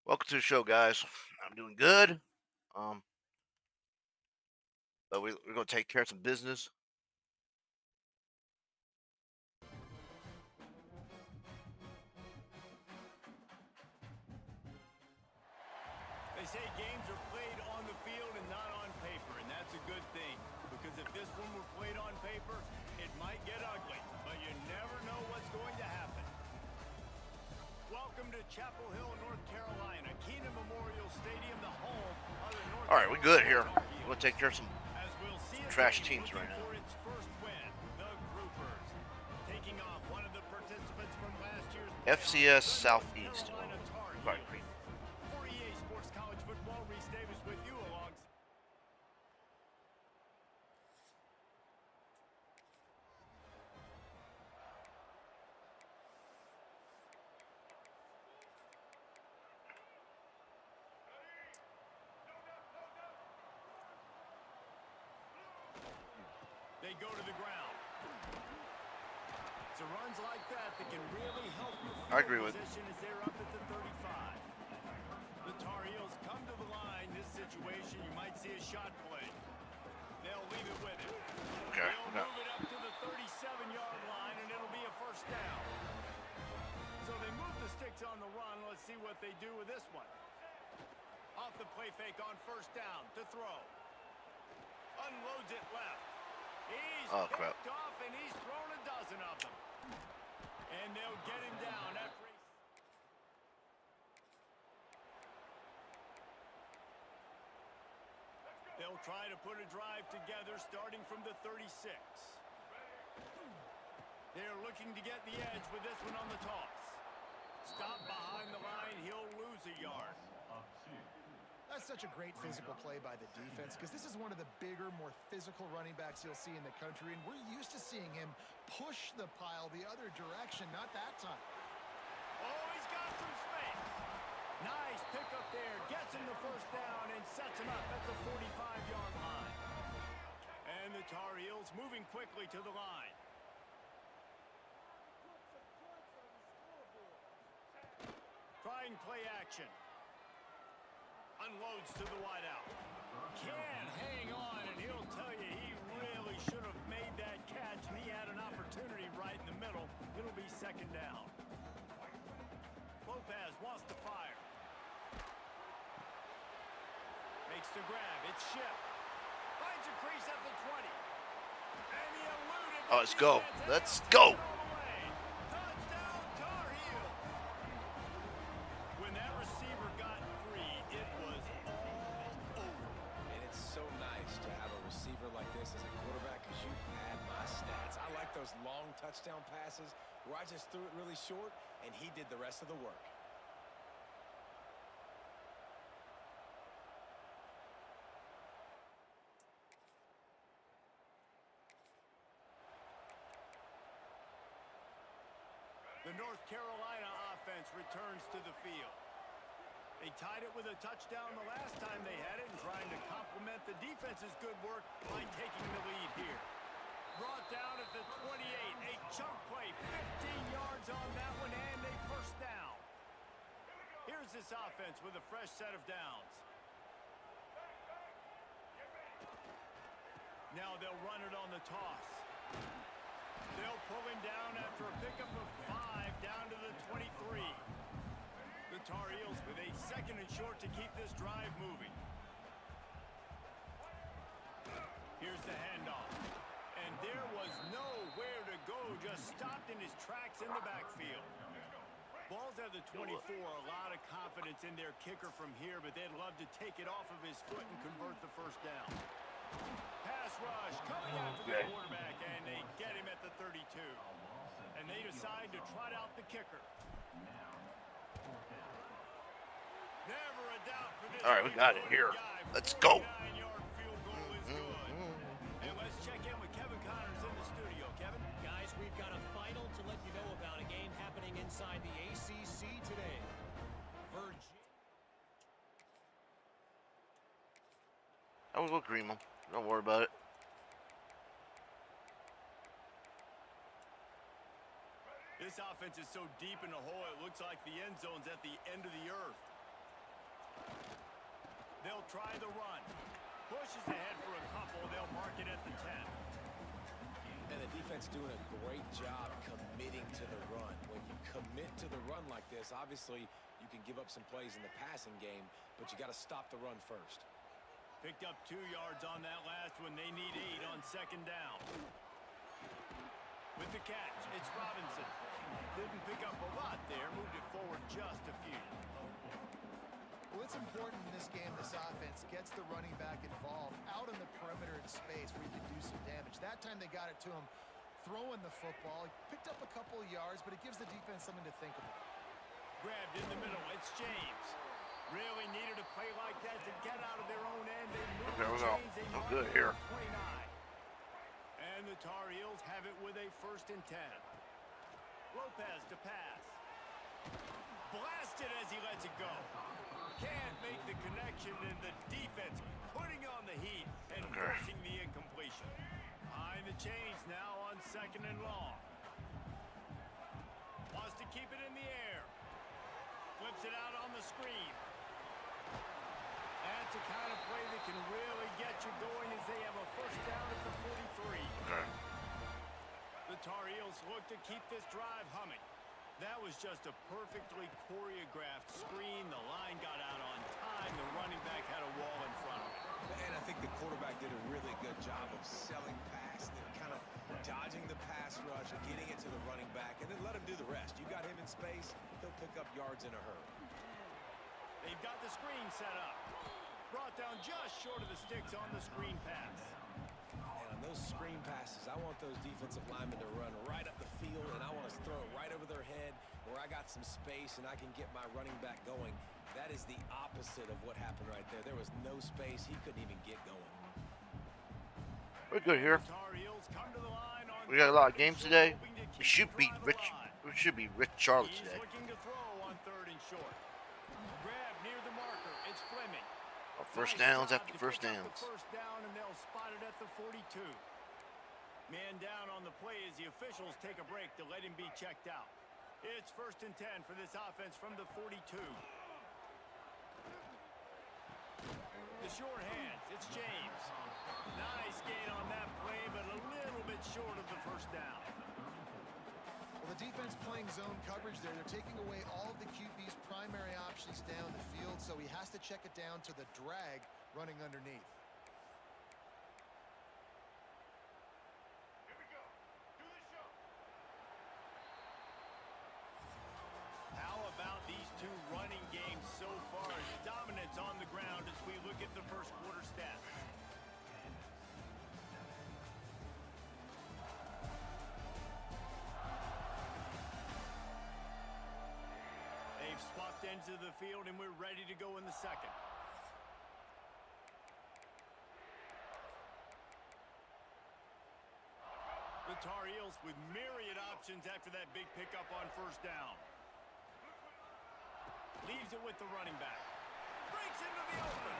Welcome to the show, guys. I'm doing good. Um, but we're gonna take care of some business. They say games are played on the field and not on paper, and that's a good thing. Because if this one were played on paper, it might get ugly, but you never know what's going to happen. Welcome to Chapel Hill, North Carolina, Keenan Memorial Stadium, the home of the North All right, we good here. Carolina Tar We're gonna Heels. take care of As we'll see some a trash team teams right looking now. for its first win, the Groupers, taking on one of the participants from last year's FCS playoffs, the North Southeast. Carolina Tar Right, Heels. Creek. For EA Sports College Football, Reese Davis with you alongside. They go to the ground. It's a runs like that that can really help your I agree field with. position as they're up at the 35. The Tar Heels come to the line. This situation, you might see a shot play. They'll leave it with him. Okay. They'll No. move it up to the 37-yard line, and it'll be a first down. So they move the sticks on the run. Let's see what they do with this one. Off the play fake on first down to throw. Unloads it left. He's Crap. picked off, and he's thrown a dozen of them. And they'll get him down after he... They'll try to put a drive together starting from the 36. They're looking to get the edge with this one on the toss. Stop behind the line, he'll lose a yard. That's such a great physical play by the defense because this is one of the bigger, more physical running backs you'll see in the country, and we're used to seeing him push the pile the other direction, not that time. Oh, he's got some space. Nice pickup there, gets him the first down and sets him up at the 45-yard line. And the Tar Heels moving quickly to the line. Trying play action. Unloads to the wideout. Can't hang on, and he'll tell you he really should have made that catch, and he had an opportunity right in the middle. It'll be second down. Lopez wants to fire. Makes the grab. It's Ship. Finds a crease at the 20. And he eluded. Oh, let's go. Let's go. Touchdown, Tar Heels. When that receiver got free, it was all over. And it's so nice to have a receiver like this as a quarterback because you pad my stats. I like those long touchdown passes where I just threw it really short and he did the rest of the work. The North Carolina offense returns to the field. They tied it with a touchdown the last time they had it and trying to complement the defense's good work by taking the lead here. Brought down at the 28, a chunk play, 15 yards on that one, and a first down. Here's this offense with a fresh set of downs. Now they'll run it on the toss. They'll pull him down after a pickup of 5 down to the 23. The Tar Heels with a second and short to keep this drive moving. Here's the handoff. And there was nowhere to go, just stopped in his tracks in the backfield. Ball's at the 24, a lot of confidence in their kicker from here, but they'd love to take it off of his foot and convert the first down. Pass rush coming after the quarterback, and they get him at the 32. And they decide to trot out the kicker. Never a doubt for this. All right, we got it here. Let's go. 49-yard field goal is good. And let's check in with Kevin Connors in the studio. Kevin? Guys, we've got a final to let you know about, a game happening inside the ACC today. I will cream them. Don't worry about it. This offense is so deep in the hole, it looks like the end zone's at the end of the earth. They'll try the run. Pushes ahead for a couple. They'll mark it at the 10. And the defense doing a great job committing to the run. When you commit to the run like this, obviously you can give up some plays in the passing game, but you got to stop the run first. Picked up 2 yards on that last one. They need 8 on second down. With the catch, it's Robinson. Didn't pick up a lot there. Moved it forward just a few. Well, it's important in this game, this offense gets the running back involved out in the perimeter in space where you can do some damage. That time they got it to him throwing the football. He picked up a couple of yards, but it gives the defense something to think about. Grabbed in the middle. It's James. Really needed a play like that to get out of their own end. They moved Okay, we're James. They no mark good it here. at 29. And the Tar Heels have it with a 1st and 10. Lopez to pass. Blasted as he lets it go. Can't make the connection, and the defense putting on the heat and forcing the incompletion. Behind the chains now on 2nd and long. Wants to keep it in the air. Flips it out on the screen. That's the kind of play that can really get you going as they have a 1st down at the 43. Okay. The Tar Heels look to keep this drive humming. That was just a perfectly choreographed screen. The line got out on time. The running back had a wall in front of him. And I think the quarterback did a really good job of selling past and kind of dodging the pass rush, getting it to the running back, and then let him do the rest. You got him in space, he'll pick up yards in a hurry. They've got the screen set up. Brought down just short of the sticks on the screen pass. And on those screen passes, I want those defensive linemen to run right up the field, and I want to throw it right over their head where I got some space and I can get my running back going. That is the opposite of what happened right there. There was no space. He couldn't even get going. We're good here. Tar Heels come to the line on We got a lot of 3rd and games short, today. hoping to We keep should the beat drive Rich. alive. We should beat Rich Charlotte He's today. looking to throw on 3rd and short. Grab near the marker. It's Fleming. First Nice downs job after to first pick up downs. the 1st down, and they'll spot it at the 42. Man down on the play as the officials take a break to let him be checked out. It's 1st and 10 for this offense from the 42. The short hands. It's James. Nice gain on that play, but a little bit short of the 1st down. Well, the defense playing zone coverage there. They're taking away all of the QB's primary options down the field, so he has to check it down to the drag running underneath. How about these 2 running games so far? Dominance on the ground as we look at the 1st quarter stats. They've swapped ends of the field, and we're ready to go in the 2nd. The Tar Heels with myriad options after that big pickup on 1st down. Leaves it with the running back. Breaks into the open.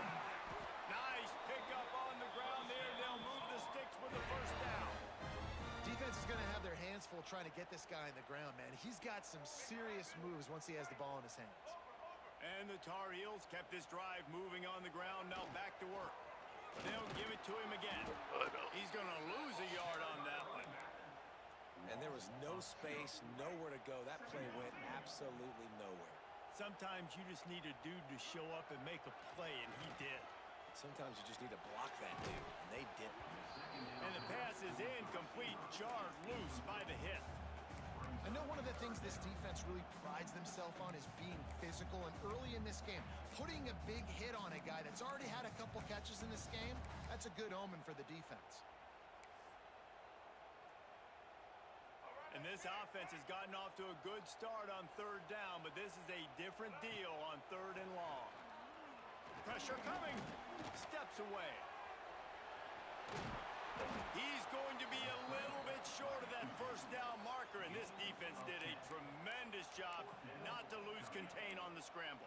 Nice pickup on the ground there. They'll move the sticks with the 1st down. Defense is going to have their hands full trying to get this guy in the ground, man. He's got some serious moves once he has the ball in his hands. And the Tar Heels kept this drive moving on the ground. Now back to work. They'll give it to him again. He's going to lose a yard on that one. And there was no space, nowhere to go. That play went absolutely nowhere. Sometimes you just need a dude to show up and make a play, and he did. Sometimes you just need to block that dude, and they didn't. And the pass is incomplete. Jarred loose by the hit. I know one of the things this defense really prides themselves on is being physical, and early in this game, putting a big hit on a guy that's already had a couple catches in this game, that's a good omen for the defense. And this offense has gotten off to a good start on 3rd down, but this is a different deal on 3rd and long. Pressure coming. Steps away. He's going to be a little bit short of that 1st down marker, and this defense did a tremendous job not to lose contain on the scramble.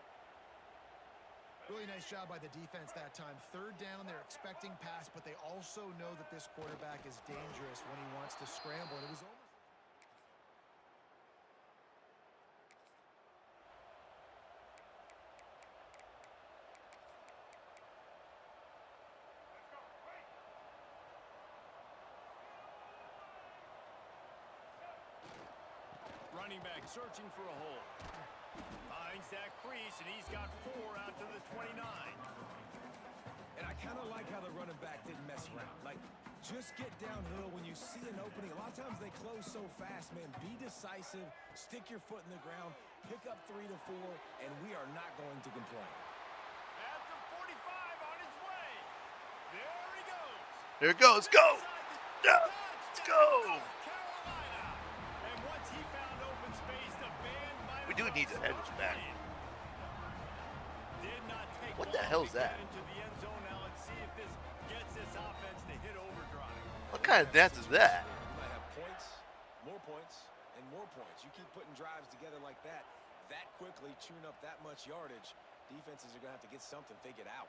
Really nice job by the defense that time. 3rd down, they're expecting pass, but they also know that this quarterback is dangerous when he wants to scramble. And it was almost... running back searching for a hole. Finds that crease, and he's got 4 out to the 29. And I kind of like how the running back didn't mess around. Like, just get downhill when you see an opening. A lot of times they close so fast, man. Be decisive, stick your foot in the ground, pick up 3 to 4, and we are not going to complain. At the 45 on his way. There he goes. There it goes. Go. Yeah. Let's go. Carolina. And once he found open space, the band might We do need to head this back. Did not take What the long hell's to get that? into the end zone. Now let's see if this gets this offense to hit overdrive. What kind of dance is that? You might have points, and more points. You keep putting drives together like that quickly, chewing up that much yardage, defenses are going to have to get something figured out.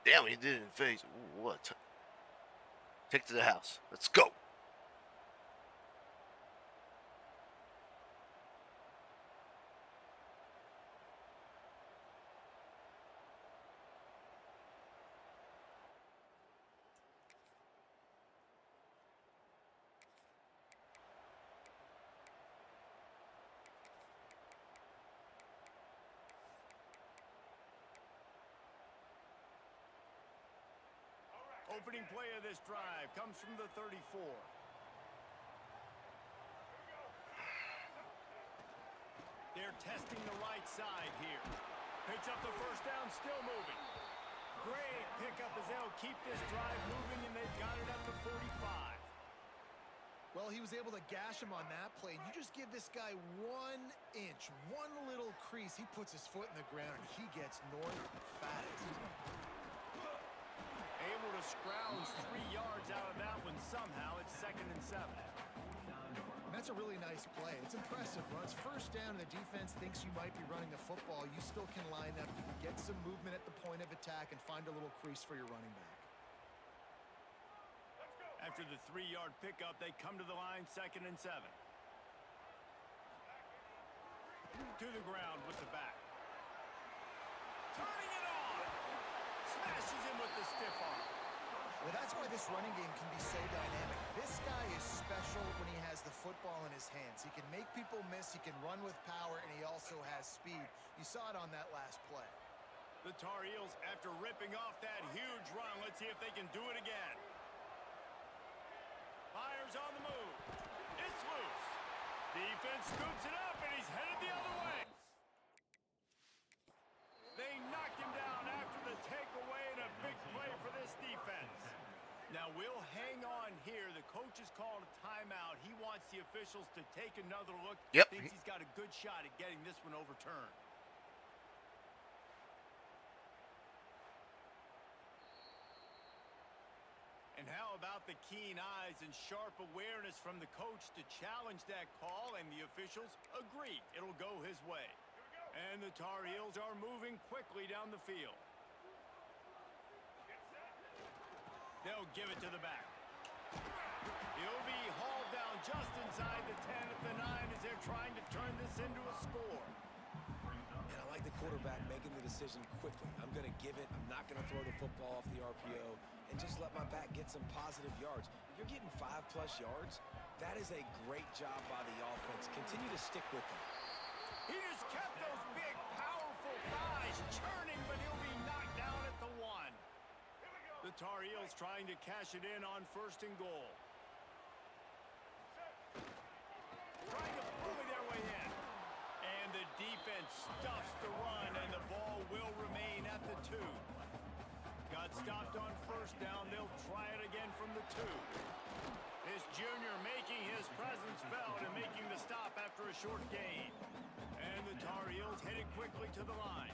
Damn, he did it in face. Ooh, what? Take to the house. Let's go. Opening play of this drive comes from the 34. They're testing the right side here. Picks up the first down, still moving. Great pickup as they'll keep this drive moving, and they've got it up to 45. Well, he was able to gash him on that play. You just give this guy 1 inch, one little crease. He puts his foot in the ground, and he gets north fast. Able to scrounge 3 yards out of that one somehow. It's 2nd and 7. And that's a really nice play. It's impressive. Runs first down, and the defense thinks you might be running the football. You still can line up. You can get some movement at the point of attack and find a little crease for your running back. After the 3-yard pickup, they come to the line, 2nd and 7. To the ground with the back. Turning it on. Smashes him with the stiff arm. Well, that's why this running game can be so dynamic. This guy is special when he has the football in his hands. He can make people miss, he can run with power, and he also has speed. You saw it on that last play. The Tar Heels, after ripping off that huge run, let's see if they can do it again. Fires on the move. It's loose. Defense scoops it up, and he's headed the other way. They knocked him down after the takeaway, and a big play for this defense. Now we'll hang on here. The coach has called a timeout. He wants the officials to take another look. Yep. Thinks he's got a good shot at getting this one overturned. And how about the keen eyes and sharp awareness from the coach to challenge that call, and the officials agree it'll go his way. And the Tar Heels are moving quickly down the field. They'll give it to the back. He'll be hauled down just inside the 10 at the 9 as they're trying to turn this into a score. And I like the quarterback making the decision quickly. I'm going to give it. I'm not going to throw the football off the RPO and just let my back get some positive yards. If you're getting 5+ yards, that is a great job by the offense. Continue to stick with them. He just kept those big, powerful thighs churning, but he'll be knocked down at the 1. The Tar Heels trying to cash it in on 1st and goal. Trying to bully their way in. And the defense stuffs the run, and the ball will remain at the 2. Got stopped on 1st down. They'll try it again from the 2. This junior making his presence felt and making the stop after a short gain. And the Tar Heels headed quickly to the line.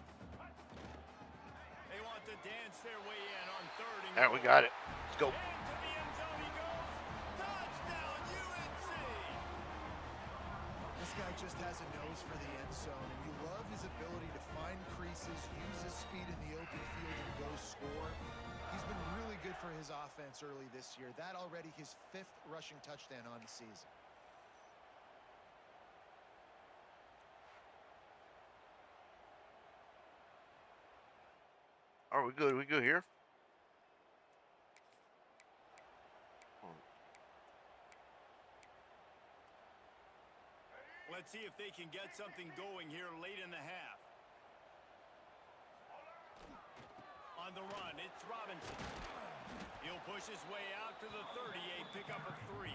They want to dance their way in on 3rd and All right, we got it. Let's go. into the end zone he goes. Touchdown, UNC! This guy just has a nose for the end zone, and you love his ability to find creases, use his speed in the open field, and go score. He's been really good for his offense early this year. That already his 5th rushing touchdown on the season. Are we good? We good here? Let's see if they can get something going here late in the half. On the run, it's Robinson. He'll push his way out to the 38, pick up a 3.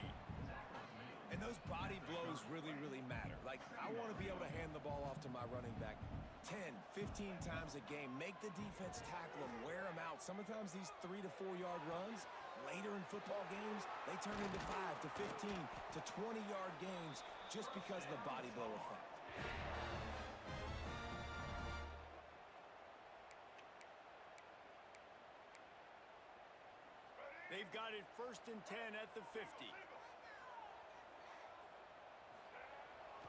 And those body blows really, really matter. Like, I want to be able to hand the ball off to my running back 10, 15 times a game. Make the defense tackle them, wear them out. Sometimes these 3 to 4 yard runs, later in football games, they turn into 5 to 15 to 20 yard games just because of the body blow effect. They've got it 1st and 10 at the 50.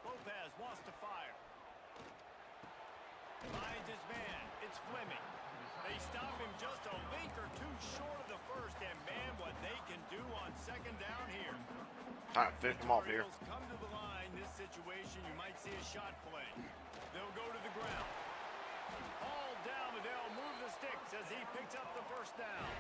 Lopez wants to fire. Finds his man. It's Fleming. They stop him just a link or two short of the first, and man, what they can do on 2nd down here. All right, finish them off here. Come to the line. This situation, you might see a shot play. They'll go to the ground. All down, but they'll move the sticks as he picks up the 1st down.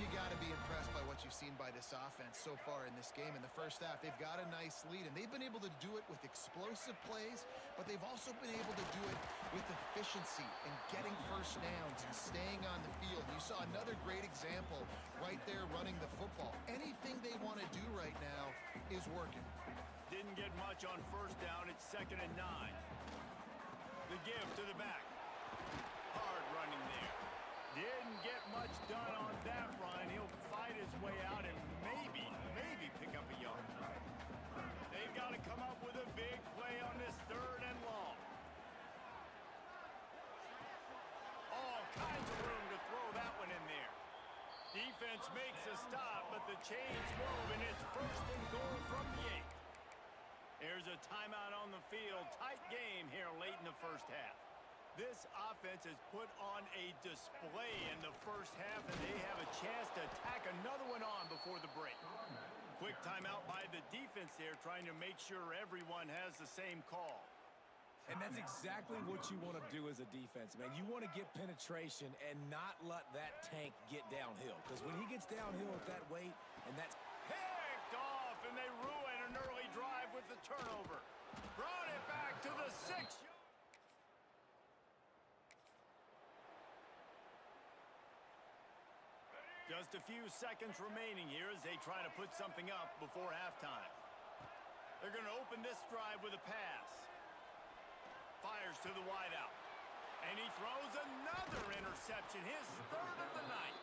You got to be impressed by what you've seen by this offense so far in this game. In the first half, they've got a nice lead, and they've been able to do it with explosive plays, but they've also been able to do it with efficiency and getting 1st downs and staying on the field. You saw another great example right there running the football. Anything they want to do right now is working. Didn't get much on 1st down. It's 2nd and 9. The give to the back. Hard running there. Didn't get much done on that run. He'll fight his way out and maybe pick up a yard. They've got to come up with a big play on this 3rd and long. All kinds of room to throw that one in there. Defense makes a stop, but the chains move, and it's 1st and goal from the 8. There's a timeout on the field. Tight game here late in the 1st half. This offense has put on a display in the 1st half, and they have a chance to tack another one on before the break. Quick timeout by the defense there, trying to make sure everyone has the same call. And that's exactly what you want to do as a defense, man. You want to get penetration and not let that tank get downhill. Because when he gets downhill at that weight, and that's picked off, and they ruin an early drive with the turnover. Brought it back to the 6. Just a few seconds remaining here as they try to put something up before halftime. They're going to open this drive with a pass. Fires to the wideout. And he throws another interception, his 3rd of the night.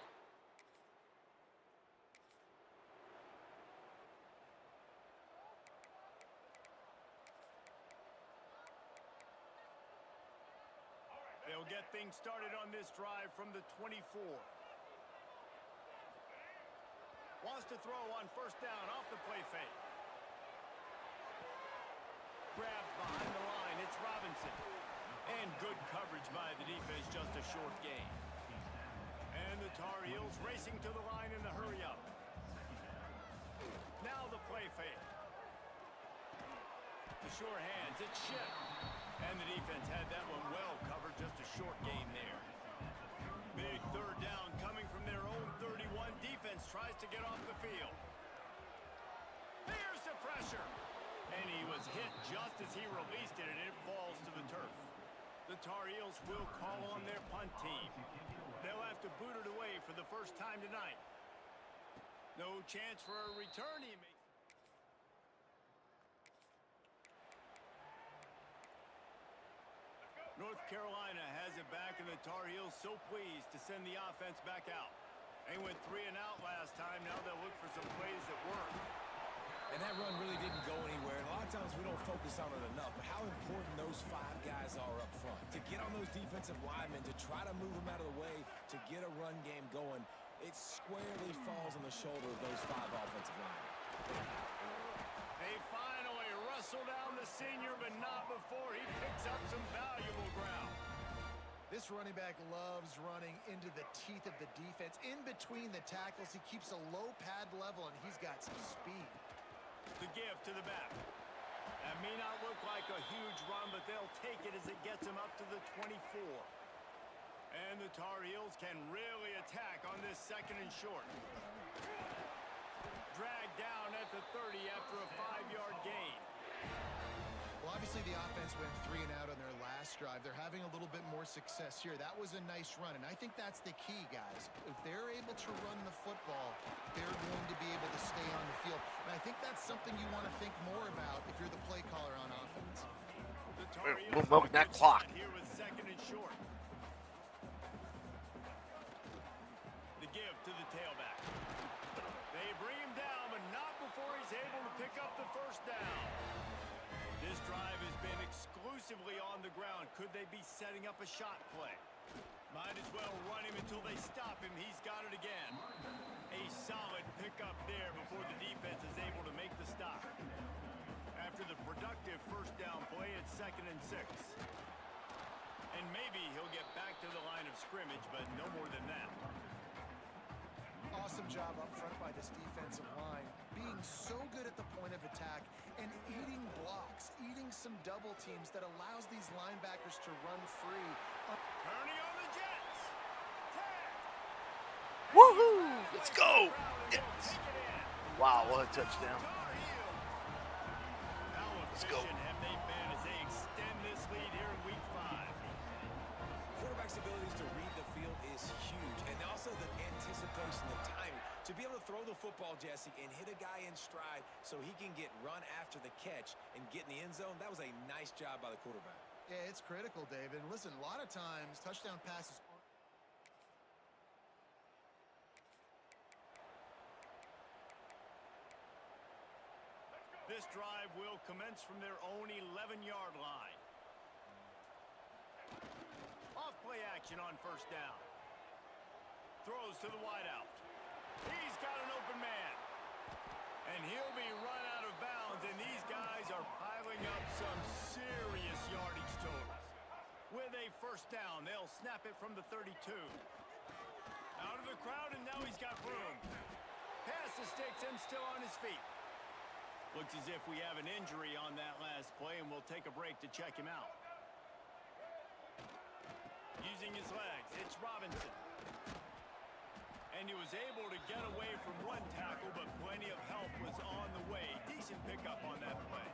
They'll get things started on this drive from the 24. Wants to throw on 1st down off the play fake. Grabbed behind the line. It's Robinson. And good coverage by the defense, just a short gain. And the Tar Heels racing to the line in the hurry-up. Now the play fake. The sure hands. It's Schiff. And the defense had that one well covered, just a short gain there. Big 3rd down coming from their own 31. Defense tries to get off the field. Here's the pressure. And he was hit just as he released it, and it falls to the turf. The Tar Heels will call on their punt team. They'll have to boot it away for the 1st time tonight. No chance for a return. He makes. North Carolina has it back, and the Tar Heels so pleased to send the offense back out. They went 3 and out last time. Now they'll look for some plays that work. And that run really didn't go anywhere. And a lot of times we don't focus on it enough. But how important those 5 guys are up front. To get on those defensive linemen, to try to move them out of the way, to get a run game going, it squarely falls on the shoulder of those 5 offensive linemen. They finally wrestle down the senior, but not before he picks up some valuable ground. This running back loves running into the teeth of the defense. In between the tackles, he keeps a low pad level, and he's got some speed. The give to the back. That may not look like a huge run, but they'll take it as it gets them up to the 24. And the Tar Heels can really attack on this 2nd and short. Dragged down at the 30 after a 5-yard gain. Well, obviously the offense went 3 and out on their last drive. They're having a little bit more success here. That was a nice run, and I think that's the key, guys. If they're able to run the football, they're going to be able to stay on the field. And I think that's something you want to think more about if you're the play caller on offense. The Tar Heels We're milking have a that good clock. shot here with 2nd and short. The give to the tailback. They bring him down, but not before he's able to pick up the first down. This drive has been exclusively on the ground. Could they be setting up a shot play? Might as well run him until they stop him. He's got it again. A solid pickup there before the defense is able to make the stop. After the productive first down play, it's 2nd and 6. And maybe he'll get back to the line of scrimmage, but no more than that. Awesome job up front by this defensive line, being so good at the point of attack and eating blocks, eating some double teams that allows these linebackers to run free. Turning on the Jets. Woohoo! Let's go! Yes. Yes. Wow, what a touchdown. How Let's go. efficient have they been as they extend this lead here in week 5? Quarterback's abilities to read the field is huge, and also the anticipation, the timing. To be able to throw the football, Jesse, and hit a guy in stride so he can get run after the catch and get in the end zone, that was a nice job by the quarterback. Yeah, it's critical, David. And listen, a lot of times touchdown passes aren't. This drive will commence from their own 11-yard line. Off play action on first down. Throws to the wideout. He's got an open man. And he'll be run out of bounds, and these guys are piling up some serious yardage totals. With a first down, they'll snap it from the 32. Out of the crowd, and now he's got room. Pass the sticks and still on his feet. Looks as if we have an injury on that last play, and we'll take a break to check him out. Using his legs, it's Robinson. And he was able to get away from one tackle, but plenty of help was on the way. Decent pickup on that play.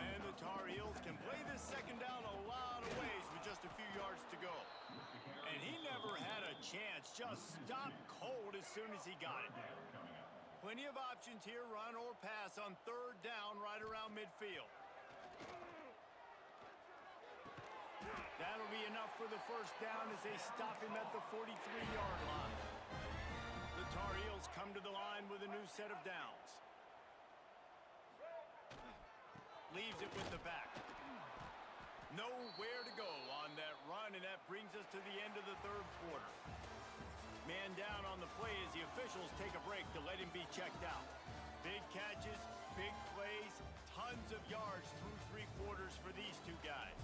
And the Tar Heels can play this second down a lot of ways with just a few yards to go. And he never had a chance, just stopped cold as soon as he got it. Plenty of options here, run or pass on third down right around midfield. That'll be enough for the first down as they stop him at the 43-yard line. The Tar Heels come to the line with a new set of downs. Leaves it with the back. Nowhere to go on that run, and that brings us to the end of the third quarter. Man down on the play as the officials take a break to let him be checked out. Big catches, big plays, tons of yards through 3 quarters for these two guys.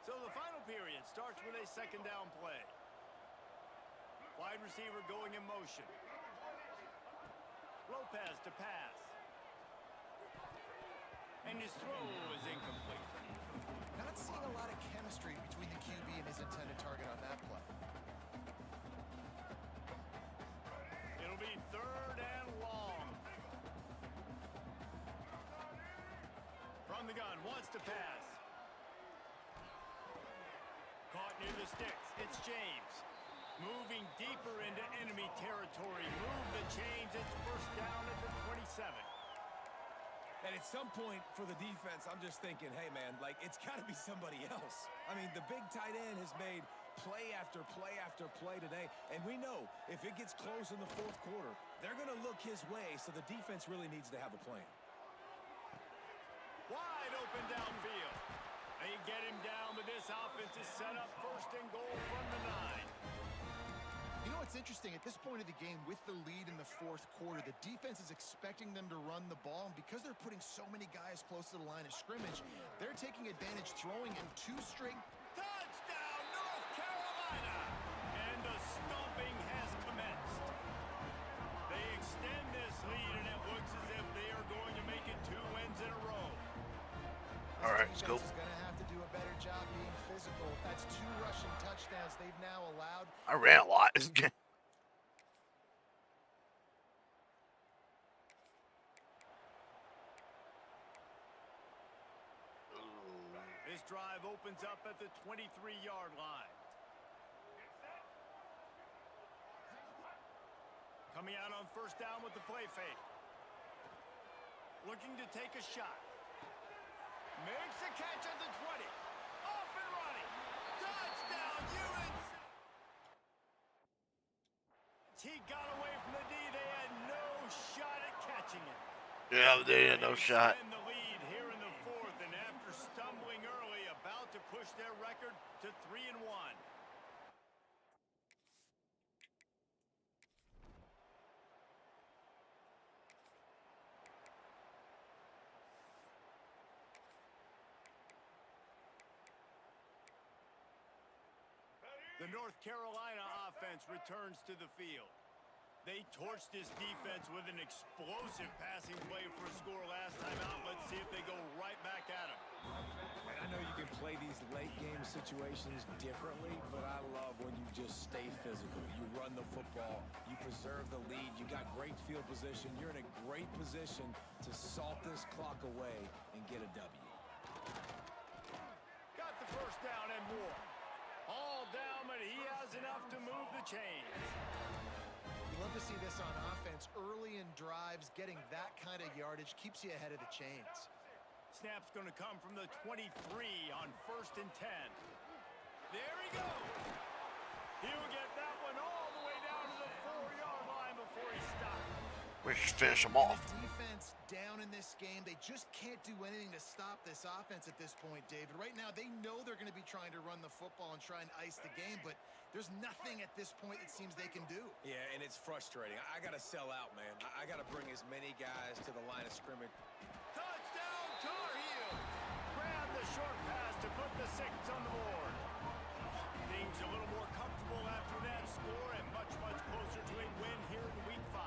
So the final period starts with a second down play. Wide receiver going in motion. Lopez to pass. And his throw is incomplete. Not seeing a lot of chemistry between the QB and his intended target on that play. It'll be third and long. From the gun, wants to pass. Caught near the sticks. It's James. Moving deeper into enemy territory. Move the chains. It's first down at the 27. And at some point for the defense, I'm just thinking, hey, man, like, it's got to be somebody else. I mean, the big tight end has made play after play after play today. And we know if it gets close in the fourth quarter, they're going to look his way, so the defense really needs to have a plan. Wide open downfield. They get him down, but this offense is set up first and goal from the 9. You know what's interesting? At this point of the game, with the lead in the fourth quarter, the defense is expecting them to run the ball. And because they're putting so many guys close to the line of scrimmage, they're taking advantage, throwing in 2 straight. Touchdown, North Carolina! And the stomping has commenced. They extend this lead, and it looks as if they are going to make it 2 wins in a row. All right, let's go. This defense is going to have to do a better job being physical That's 2 rushing touchdowns they've now allowed. I ran a lot this game. This drive opens up at the 23-yard line. Coming out on first down with the play fake. Looking to take a shot. Makes a catch at the 20. Off and running. Touchdown, UNC. He got away from the D. They had no shot at catching him. Yeah, they had no shot. In the lead here in the 4th, and after stumbling early, about to push their record to 3-1. The North Carolina offense returns to the field. They torched this defense with an explosive passing play for a score last time out. Let's see if they go right back at them. And I know you can play these late game situations differently, but I love when you just stay physical. You run the football, you preserve the lead, you got great field position. You're in a great position to salt this clock away and get a W. Got the first down and more. All down, but he has enough to move the chains. You love to see this on offense. Early in drives, getting that kind of yardage keeps you ahead of the chains. Snap's going to come from the 23 on 1st and 10. There he goes. He'll get that one all the way down to the 4-yard line before he stops. We should finish them off. The defense down in this game. They just can't do anything to stop this offense at this point, David. Right now, they know they're going to be trying to run the football and try and ice the game, but there's nothing at this point it seems they can do. Yeah, and it's frustrating. I got to sell out, man. I got to bring as many guys to the line of scrimmage. Touchdown, Tar Heels. Grab the short pass to put the 6 on the board. Things a little more comfortable after that score and much, much closer to a win here in Week 5.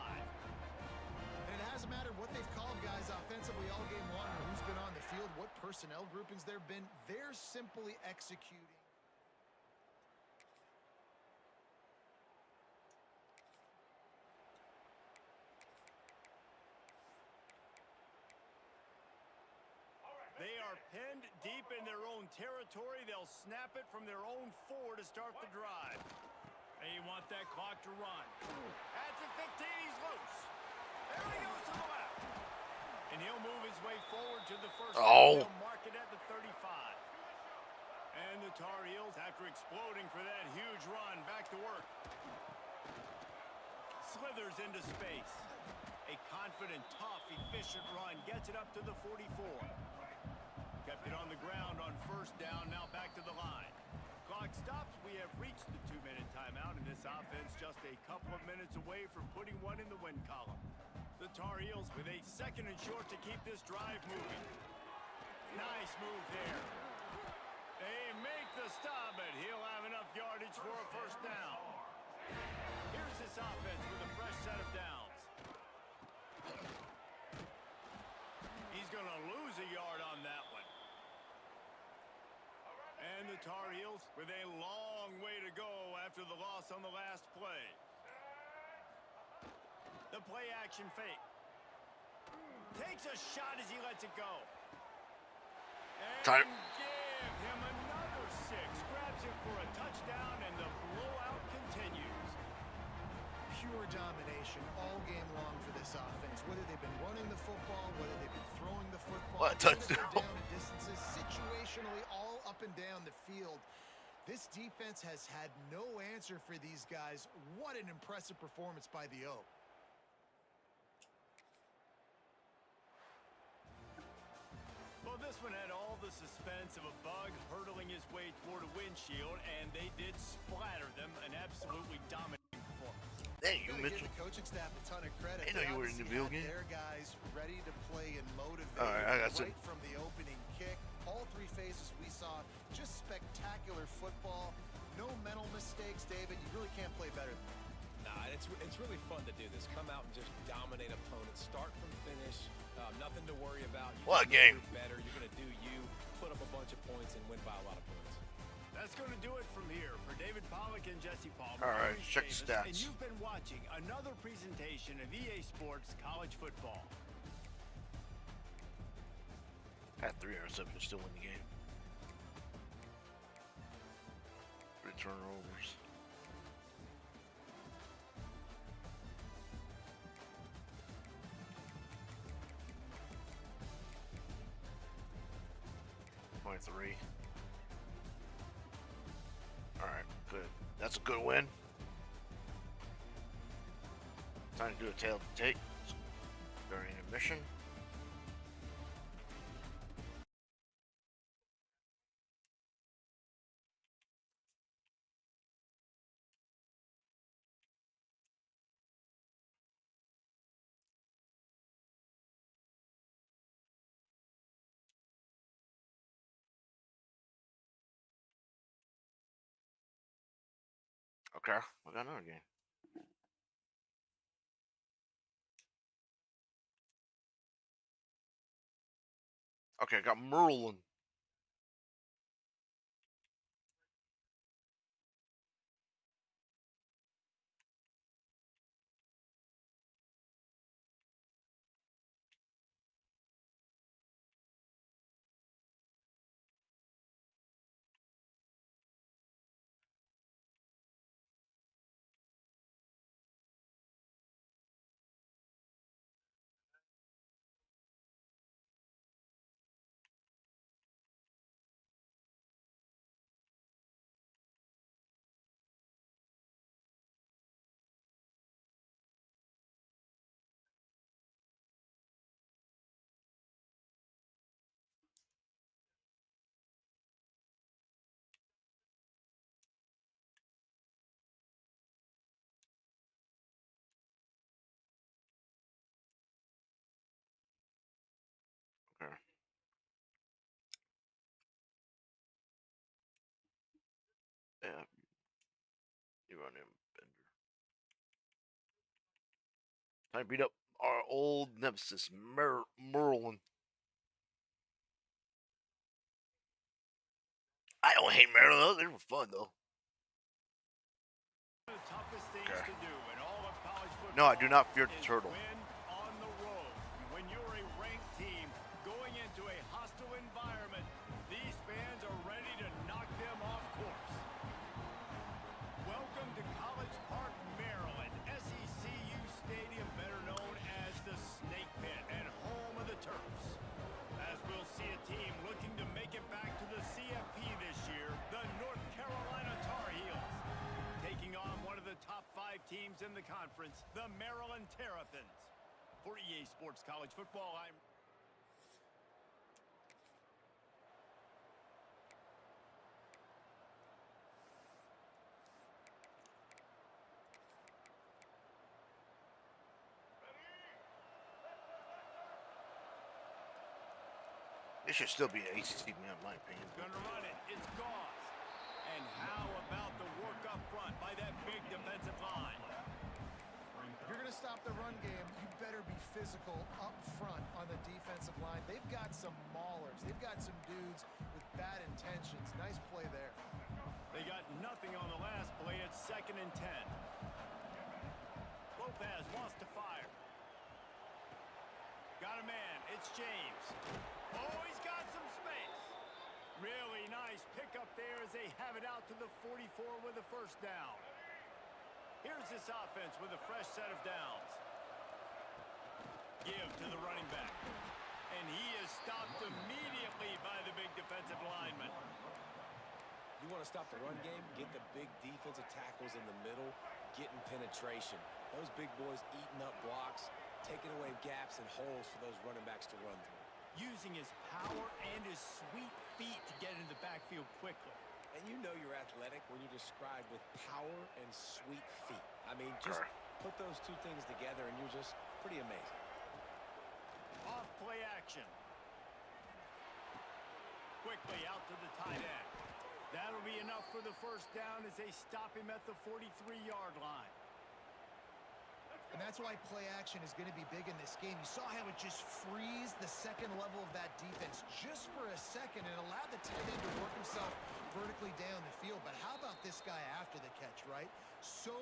And it hasn't mattered what they've called guys offensively all game long or who's been on the field, what personnel groupings there have been. They're simply executing. They are pinned deep in their own territory. They'll snap it from their own 4 to start the drive. They want that clock to run. At the 15, he's loose. There he goes to the left. And he'll move his way forward to the first. Oh. They'll mark it at the 35. And the Tar Heels, after exploding for that huge run, back to work. Slithers into space. A confident, tough, efficient run. Gets it up to the 44. Kept it on the ground on first down, now back to the line. Clock stops. We have reached the 2-minute timeout, and this offense just a couple of minutes away from putting one in the win column. The Tar Heels with a 2nd and short to keep this drive moving. Nice move there. They make the stop, but he'll have enough yardage for a first down. Here's this offense with a fresh set of downs. He's going to lose a yard on that one. And the Tar Heels with a long way to go after the loss on the last play. The play action fake. Takes a shot as he lets it go. And Time. give him another 6. Grabs it for a touchdown, and the blowout continues. Pure domination all game long for this offense. Whether they've been running the football, whether they've been throwing the football. What a touchdown. Down in distances, situationally all up and down the field. This defense has had no answer for these guys. What an impressive performance by the O. Well, this one had all the suspense of a bug hurtling his way toward a windshield, and they did splatter them. An absolutely dominant performance. Thank you, Gotta give Mitchell. the coaching staff a ton of credit. I know They you were in the obviously video had game. Their guys ready to play and motivate All right, I got some. right from the opening kick. All 3 phases we saw, just spectacular football. No mental mistakes, David. You really can't play better than that. Nah, it's really fun to do this. Come out and just dominate opponents, start from finish. Nothing to worry about. What a game. You're better. You're going to do you, put up a bunch of points, and win by a lot of points. That's going to do it from here for David Pollack and Jesse Palmer. All right, I'm Reese check the Davis, And stats. you've been watching another presentation of EA Sports College Football. Had 3 interceptions, still win the game. 3 turnovers. .3. All right, good. That's a good win. Time to do a tail to take during intermission. Okay, we got another game. Okay, I got Merlin. Okay. Yeah, you run him, Bender. Time to beat up our old nemesis, Merlin. I don't hate Maryland. They were fun though. The toughest things Okay. to do in all of college football. No, I do not fear the is turtle. Win on the road. When you're a ranked team going into a hostile environment, these fans are ready to knock them off course. Welcome to College Park, Maryland, SECU Stadium, better known as the Snake Pit and home of the Terps. As we'll see a team looking to make it back to the CFP this year, the North Carolina Tar Heels. Taking on one of the top 5 teams in the conference, the Maryland Terrapins. For EA Sports College Football, I'm... It should still be an ACC man, in my opinion. Gonna run it. It's Goss. And how about the work up front by that big defensive line? If you're going to stop the run game, you better be physical up front on the defensive line. They've got some maulers. They've got some dudes with bad intentions. Nice play there. They got nothing on the last play. It's 2nd and 10. Lopez wants to fire. Got a man. It's James. Oh, he's got some space. Really nice pickup there as they have it out to the 44 with a first down. Here's this offense with a fresh set of downs. Give to the running back. And he is stopped immediately by the big defensive lineman. You want to stop the run game? Get the big defensive tackles in the middle, getting penetration. Those big boys eating up blocks, taking away gaps and holes for those running backs to run through. Using his power and his sweet feet to get into the backfield quickly. And you know you're athletic when you're described with power and sweet feet. I mean, just put those two things together and you're just pretty amazing. Off play action. Quickly out to the tight end. That'll be enough for the first down as they stop him at the 43-yard line. The And that's why play action is going to be big in this game. You saw how it just freezed the second level of that defense just for a second and allowed the tight end to work himself vertically down the field. But how about this guy after the catch, right? So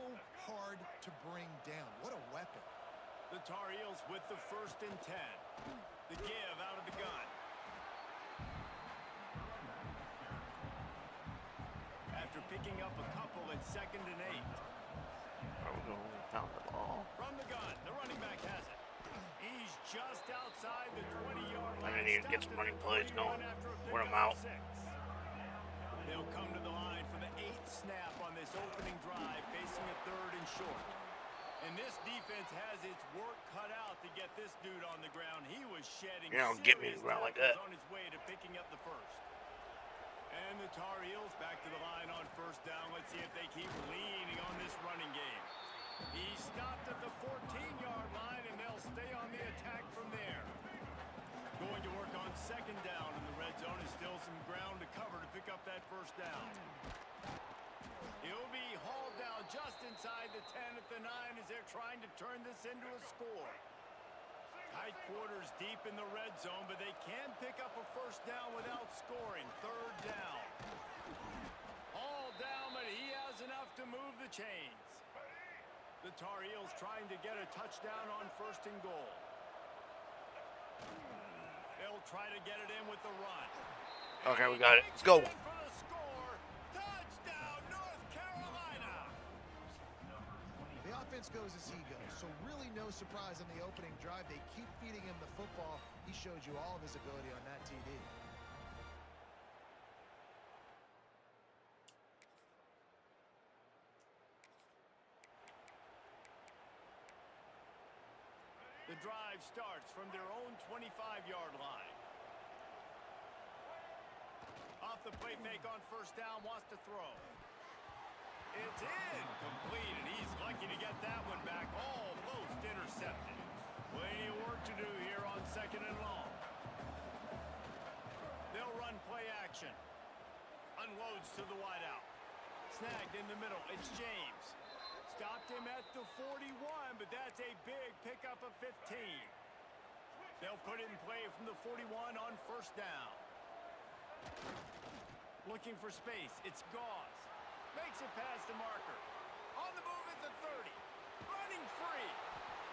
hard to bring down. What a weapon. The Tar Heels with the 1st and 10. The give out of the gun. After picking up a couple at 2nd and 8. Are we going to pound the ball? From the gun, the running back has it. He's just outside the 20-yard line. I need to get some running plays going. Wear them out. They'll come to the line for the 8th snap on this opening drive, facing a 3rd and short. And this defense has its work cut out to get this dude on the ground. He was shedding don't get me to the ground like that. on his way to picking up the 1st. And the Tar Heels back to the line on 1st down. Let's see if they keep leaning on this running game. He stopped at the 14-yard line, and they'll stay on the attack from there. Going to work on 2nd down in the red zone. Is still some ground to cover to pick up that 1st down. He'll be hauled down just inside the 10 at the 9 as they're trying to turn this into a score. Tight quarters deep in the red zone, but they can pick up a 1st down without scoring. 3rd down. All down, but he has enough to move the chains. The Tar Heels trying to get a touchdown on 1st and goal. They'll try to get it in with the run. Okay, we got it. Let's go. For the score. Touchdown, North Carolina. The offense goes as he goes, so really no surprise on the opening drive. They keep feeding him the football. He showed you all of his ability on that TD. The drive starts from their own 25-yard line. Off the play fake on 1st down, wants to throw. It's in, completed. He's lucky to get that one back. Almost intercepted. Plenty of work to do here on 2nd and long. They'll run play action. Unloads to the wideout. Snagged in the middle. It's James. Stopped him at the 41, but that's a big pickup of 15. They'll put it in play from the 41 on 1st down. Looking for space. It's Gauze. Makes it past the marker. On the move at the 30. Running free.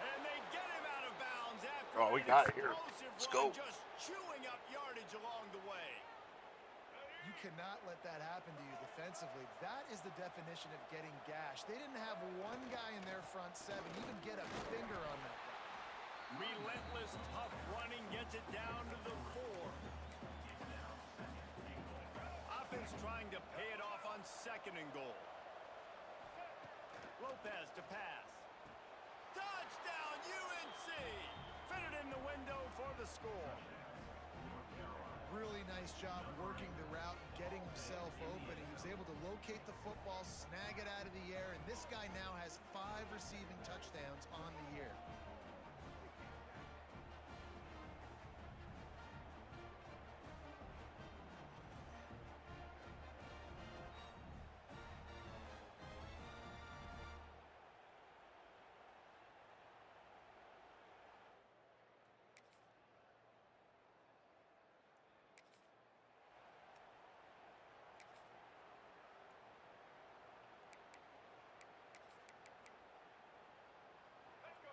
And they get him out of bounds after Oh, we got it here. Let's go. Just chewing up yardage along the way. You cannot let that happen to you defensively. That is the definition of getting gashed. They didn't have one guy in their front 7 even get a finger on that guy. Relentless, tough running gets it down to the 4. Offense trying to pay it off on 2nd and goal. Lopez to pass. Touchdown, UNC! Fitted in the window for the score. Really nice job working the route, getting himself open. He was able to locate the football, snag it out of the air, and this guy now has 5 receiving touchdowns on the year.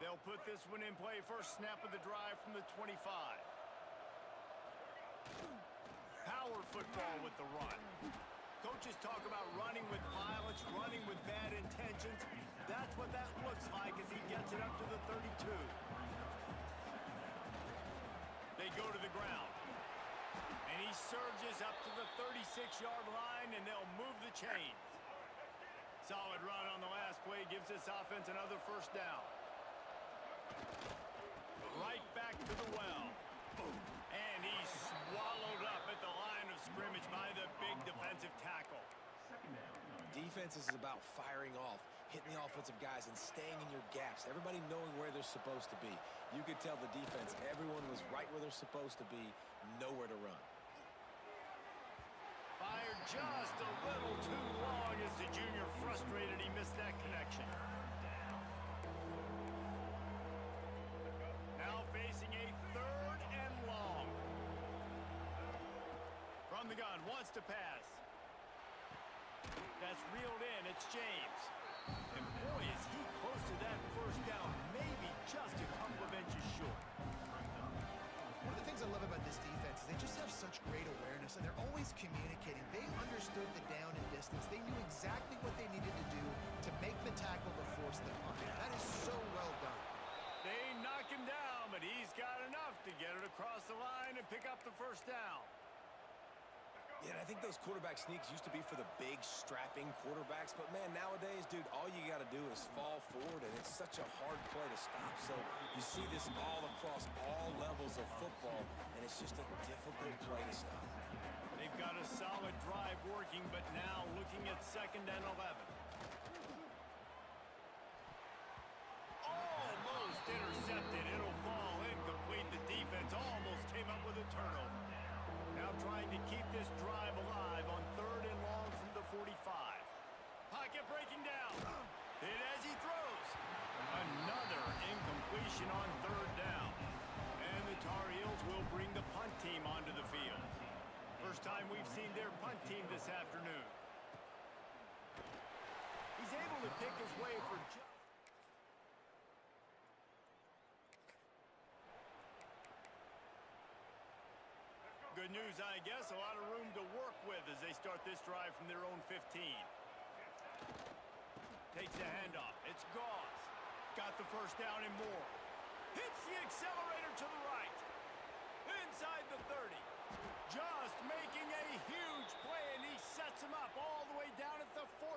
They'll put this one in play. First snap of the drive from the 25. Power football with the run. Coaches talk about running with violence, running with bad intentions. That's what that looks like as he gets it up to the 32. They go to the ground. And he surges up to the 36-yard line, and they'll move the chains. Solid run on the last play gives this offense another 1st down. Right back to the well. And he's swallowed up at the line of scrimmage by the big defensive tackle. Defense is about firing off, hitting the offensive guys, and staying in your gaps. Everybody knowing where they're supposed to be. You could tell the defense, everyone was right where they're supposed to be, nowhere to run. Fired just a little too long as the junior frustrated he missed that connection. facing a 3rd and long. From the gun, wants to pass. That's reeled in. It's James. And boy, is he close to that first down. Maybe just a couple of inches short. One of the things I love about this defense is they just have such great awareness, and they're always communicating. They understood the down and distance. They knew exactly what they needed to do to make the tackle to force the punt. That is so well done. They knock him down, but he's got enough to get it across the line and pick up the first down. Yeah, and I think those quarterback sneaks used to be for the big, strapping quarterbacks. But, man, nowadays, dude, all you got to do is fall forward, and it's such a hard play to stop. So you see this all across all levels of football, and it's just a difficult play to stop. They've got a solid drive working, but now looking at 2nd and 11. Almost intercepted. It'll fall incomplete. The defense almost came up with a turnover. Now trying to keep this drive alive on 3rd and long from the 45. Pocket breaking down. Hit as he throws. Another incompletion on 3rd down. And the Tar Heels will bring the punt team onto the field. First time we've seen their punt team this afternoon. He's able to pick his way for just... Good news, I guess. A lot of room to work with as they start this drive from their own 15. Takes the handoff. It's Gauze. Got the first down and more. Hits the accelerator to the right. Inside the 30. Just making a huge play, and he sets him up all the way down at the 14.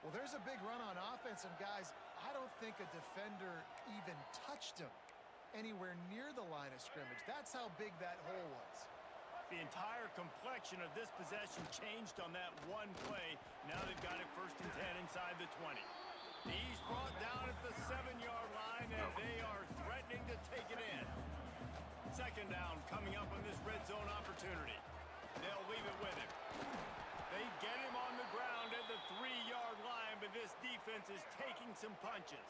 Well, there's a big run on offense, and guys, I don't think a defender even touched him anywhere near the line of scrimmage. That's how big that hole was. The entire complexion of this possession changed on that one play. Now they've got it 1st and 10 inside the 20. He's brought down at the 7-yard line, and they are threatening to take it in. 2nd down coming up on this red zone opportunity. They'll leave it with him. They get him on the ground at the 3-yard line, but this defense is taking some punches.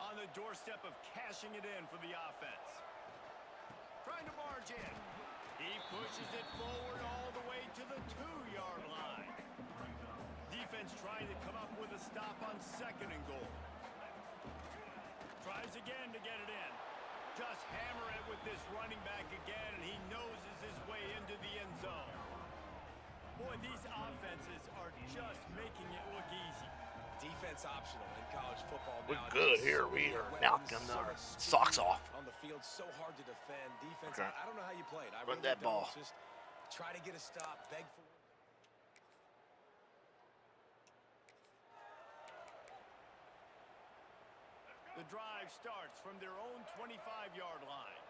On the doorstep of cashing it in for the offense. Trying to barge in. He pushes it forward all the way to the 2-yard line. Defense trying to come up with a stop on 2nd and goal. Tries again to get it in. Just hammer it with this running back again, and he noses his way into the end zone. Boy, these offenses are just making it look easy. Defense optional in college football. We're nowadays. good here. So We many are weapons, knocking so our much speed socks off. on the field, so hard to defend. Defense, Okay. I don't know how you play it. I Run really that don't. ball. Just try to get a stop, beg for. The drive starts from their own 25-yard line.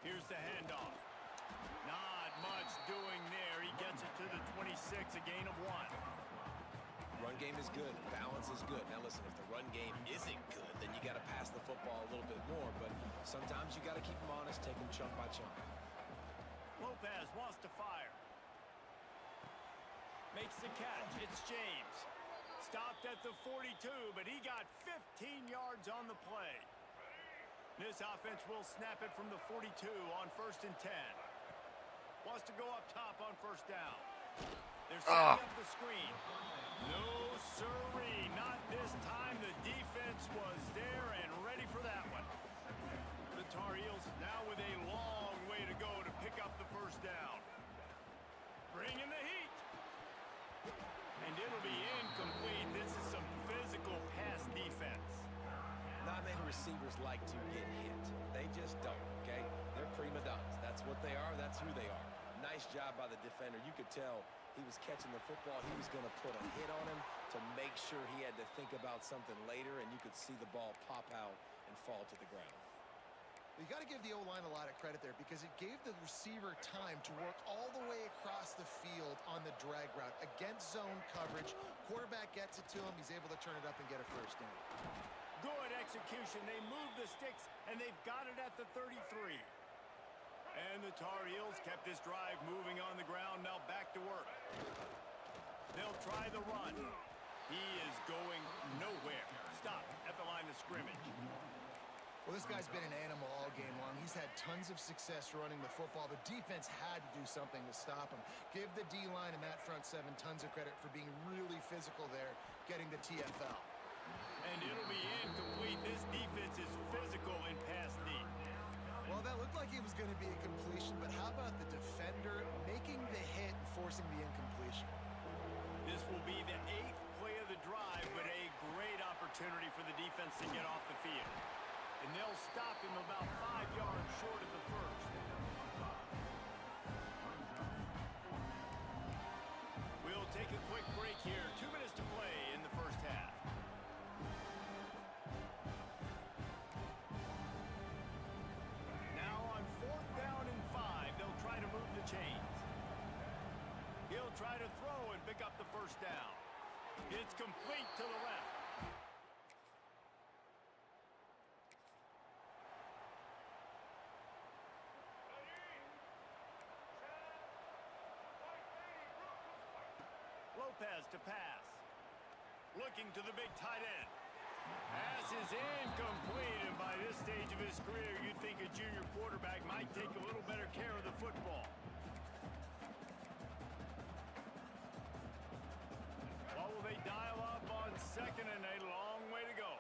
Here's the handoff. Not much doing there. He gets it to the 26, a gain of 1. Run game is good. Balance is good. Now listen, if the run game isn't good, then you got to pass the football a little bit more. But sometimes you got to keep them honest, take them chunk by chunk. Lopez wants to fire. Makes the catch. It's James. Stopped at the 42, but he got 15 yards on the play. This offense will snap it from the 42 on 1st and 10. Wants to go up top on 1st down. They're setting up the screen. No, sirree. Not this time. The defense was there and ready for that one. The Tar Heels now with a long way to go to pick up the 1st down. Bringing the heat. And it'll be incomplete. This is some physical pass defense. Not many receivers like to get hit. They just don't, okay? They're prima donnas. That's what they are. That's who they are. Nice job by the defender. You could tell he was catching the football. He was going to put a hit on him to make sure he had to think about something later, and you could see the ball pop out and fall to the ground. You got to give the O-line a lot of credit there because it gave the receiver time to work all the way across the field on the drag route against zone coverage. Quarterback gets it to him. He's able to turn it up and get a 1st down. Good execution. They move the sticks, and they've got it at the 33. And the Tar Heels kept this drive moving on the ground. Now back to work. They'll try the run. He is going nowhere. stopped at the line of scrimmage. Well, this guy's been an animal all game long. He's had tons of success running the football. The defense had to do something to stop him. Give the D-line and that front seven tons of credit for being really physical there, getting the TFL. And it'll be incomplete. This defense is physical in pass D. Well, that looked like it was going to be a completion, but how about the defender making the hit and forcing the incompletion? This will be the 8th play of the drive, but a great opportunity for the defense to get off the field. And they'll stop him about 5 yards short of the first. We'll take a quick break here. 2 minutes to play in the first half. Now on 4th down and 5, they'll try to move the chains. He'll try to throw and pick up the first down. It's complete to the left. Lopez to pass. Looking to the big tight end. Pass is incomplete, and by this stage of his career, you'd think a junior quarterback might take a little better care of the football. What will they dial up on 2nd and a long way to go?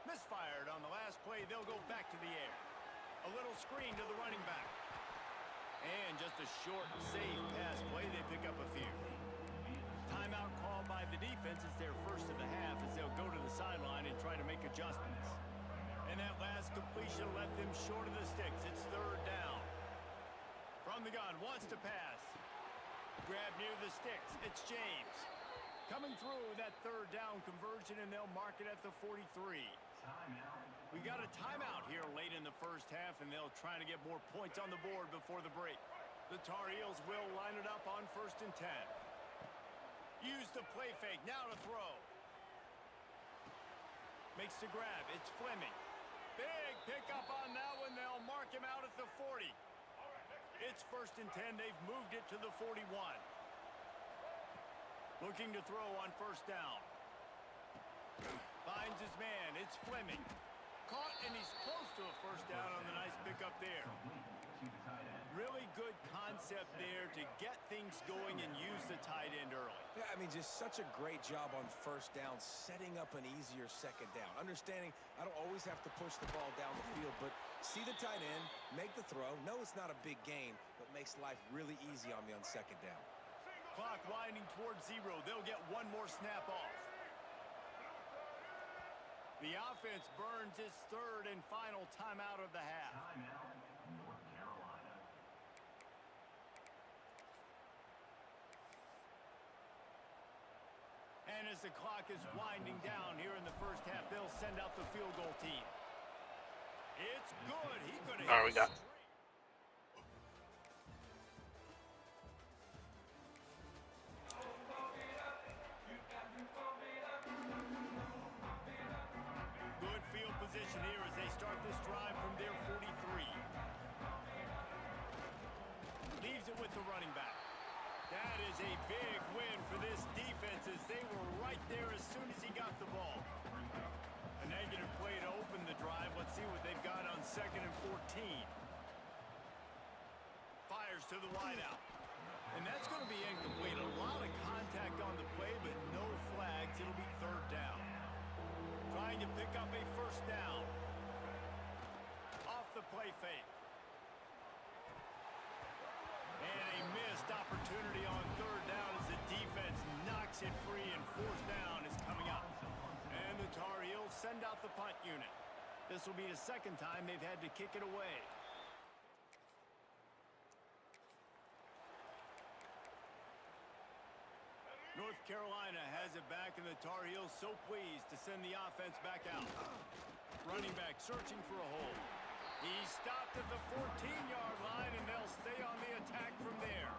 Misfired on the last play. They'll go back to the air. A little screen to the running back. And just a short, safe pass play. They pick up a few. Timeout called by the defense. It's their first of the half as they'll go to the sideline and try to make adjustments. And that last completion left them short of the sticks. It's 3rd down. From the gun, wants to pass. Grab near the sticks. It's James. Coming through that 3rd down conversion, and they'll mark it at the 43. We got a timeout here late in the first half, and they'll try to get more points on the board before the break. The Tar Heels will line it up on 1st and 10. Use the play fake. Now to throw. Makes the grab. It's Fleming. Big pickup on that one. They'll mark him out at the 40. It's 1st and 10. They've moved it to the 41. Looking to throw on 1st down. Finds his man. It's Fleming. Caught, and he's close to a 1st down on the nice pickup there. Really good concept there to get things going and use the tight end early. Yeah, I mean, just such a great job on 1st down, setting up an easier 2nd down. Understanding I don't always have to push the ball down the field, but see the tight end, make the throw. No, it's not a big gain, but makes life really easy on me on 2nd down. Clock winding towards 0. They'll get one more snap off. The offense burns its 3rd and final timeout of the half. North Carolina. And as the clock is winding down here in the first half, they'll send out the field goal team. It's good. He's going to hit. All right, we got. Good field position here as they start this drive from their 43. Leaves it with the running back. That is a big win for this defense as they were right there as soon as he got the ball. A negative play to open the drive. Let's see what they've got on 2nd and 14. Fires to the wideout. And that's going to be incomplete. A lot of contact on the play, but no flags. It'll be 3rd down. Trying to pick up a 1st down. Off the play fake. And a missed opportunity on 3rd down as the defense knocks it free, and 4th down is coming up. And the Tar Heels send out the punt unit. This will be the 2nd time they've had to kick it away. North Carolina has it back, and the Tar Heels so pleased to send the offense back out. Running back searching for a hole. He's stopped at the 14-yard line, and they'll stay on the attack from there.